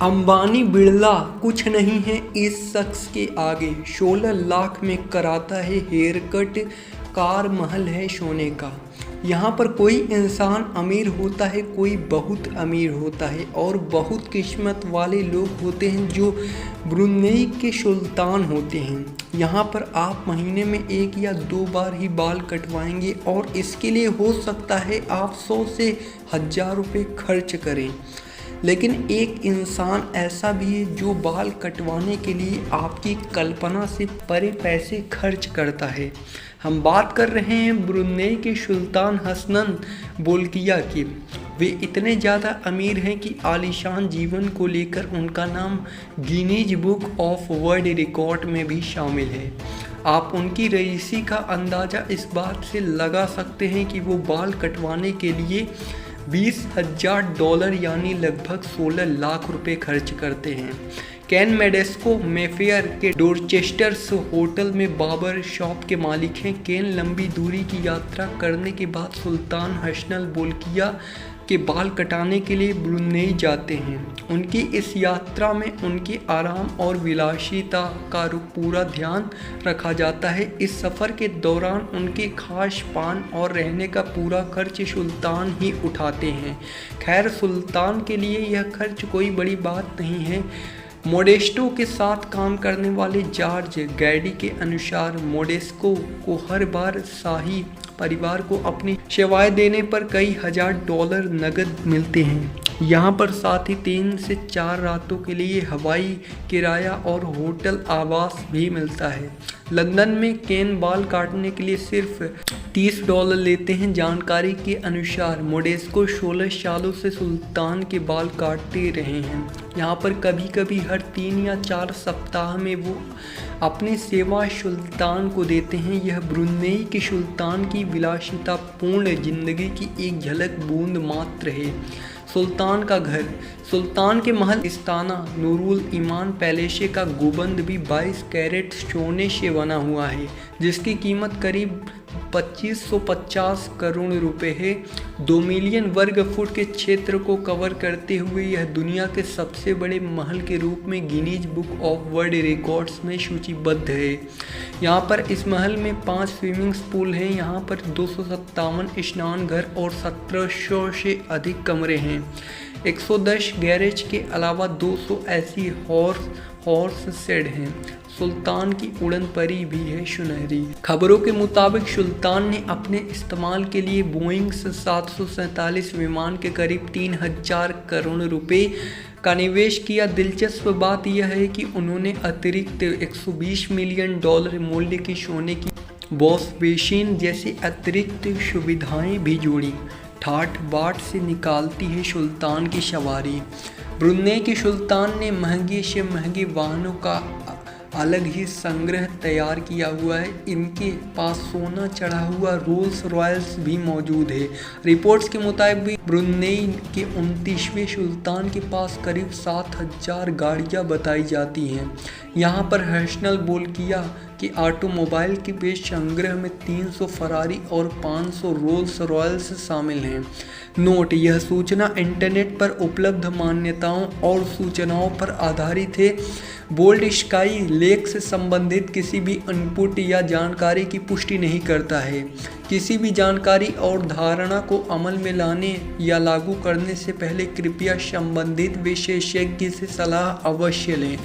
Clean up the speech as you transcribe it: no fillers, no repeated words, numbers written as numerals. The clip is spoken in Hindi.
अंबानी बिड़ला कुछ नहीं है इस शख्स के आगे। 16 लाख में कराता है हेयर कट, कार महल है सोने का। यहाँ पर कोई इंसान अमीर होता है, कोई बहुत अमीर होता है और बहुत किस्मत वाले लोग होते हैं जो ब्रुनेई के सुल्तान होते हैं। यहाँ पर आप महीने में 1 या 2 बार ही बाल कटवाएंगे और इसके लिए हो सकता है आप 100 से 1000 रुपये खर्च करें। लेकिन एक इंसान ऐसा भी है जो बाल कटवाने के लिए आपकी कल्पना से परे पैसे खर्च करता है। हम बात कर रहे हैं ब्रुनेई के सुल्तान हसनन बोल्किया की। वे इतने ज़्यादा अमीर हैं कि आलीशान जीवन को लेकर उनका नाम Guinness book of world record में भी शामिल है। आप उनकी रईसी का अंदाज़ा इस बात से लगा सकते हैं कि वो बाल कटवाने के लिए $20,000 यानी लगभग 16 लाख रुपए खर्च करते हैं। केन मेडेस्को मेफेयर के डोरचेस्टर्स होटल में बार्बर शॉप के मालिक हैं। केन लंबी दूरी की यात्रा करने के बाद सुल्तान हसनल बोल्किया के बाल कटाने के लिए ब्रुनेई जाते हैं। उनकी इस यात्रा में उनके आराम और विलासिता का पूरा ध्यान रखा जाता है। इस सफ़र के दौरान उनके खास पान और रहने का पूरा खर्च सुल्तान ही उठाते हैं। खैर, सुल्तान के लिए यह खर्च कोई बड़ी बात नहीं है। मोडेस्टो के साथ काम करने वाले जॉर्ज गैडी के अनुसार मोडेस्को को हर बार शाही परिवार को अपनी सेवाएं देने पर कई $1000 नकद मिलते हैं। यहाँ पर साथ ही 3 से 4 रातों के लिए हवाई किराया और होटल आवास भी मिलता है। लंदन में केन बाल काटने के लिए सिर्फ $30 लेते हैं। जानकारी के अनुसार मोडेस्को 16 सालों से सुल्तान के बाल काटते रहे हैं। यहाँ पर कभी कभी हर 3 या 4 सप्ताह में वो अपनी सेवा सुल्तान को देते हैं। यह ब्रुनेई के सुल्तान की विलासितापूर्ण जिंदगी की एक झलक बूंद मात्र है। सुल्तान का घर। सुल्तान के महल इस्ताना नूरुल ईमान पैलेसे का गुंबद भी 22 कैरेट सोने से बना हुआ है, जिसकी कीमत करीब 2550 करोड़ रुपए है। 2 मिलियन वर्ग फुट के क्षेत्र को कवर करते हुए यह दुनिया के सबसे बड़े महल के रूप में Guinness book of world records में सूचीबद्ध है। यहाँ पर इस महल में 5 स्विमिंग पूल हैं। यहाँ पर 257 स्नान घर और 1700 से अधिक कमरे हैं। 110 गैरेज के अलावा 280 हॉर्स शेड हैं। सुल्तान की उड़न परी भी है सुनहरी। खबरों के मुताबिक सुल्तान ने अपने इस्तेमाल के लिए बोइंग 747 विमान के करीब 3000 करोड़ रुपए का निवेश किया। दिलचस्प बात यह है कि उन्होंने अतिरिक्त $120 मिलियन मूल्य की सोने की बॉस बेसिन जैसी अतिरिक्त सुविधाएं भी जोड़ी। ठाठ बाट से निकालती है सुल्तान की सवारी। ब्रुनेई के सुल्तान ने महंगे से महंगे वाहनों का अलग ही संग्रह तैयार किया हुआ है। इनके पास सोना चढ़ा हुआ रोल्स रॉयल्स भी मौजूद है। रिपोर्ट्स के मुताबिक ब्रुनेई के 29वें सुल्तान के पास करीब 7000 गाड़ियां बताई जाती हैं। यहाँ पर हसनल बोल्किया के ऑटोमोबाइल के बेस संग्रह में 300 फरारी और 500 रोल्स रॉयल्स शामिल हैं। नोट: यह सूचना इंटरनेट पर उपलब्ध मान्यताओं और सूचनाओं पर आधारित है। बोल्ड स्काई लेक से संबंधित किसी भी इनपुट या जानकारी की पुष्टि नहीं करता है। किसी भी जानकारी और धारणा को अमल में लाने या लागू करने से पहले कृपया संबंधित विशेषज्ञ से सलाह अवश्य लें।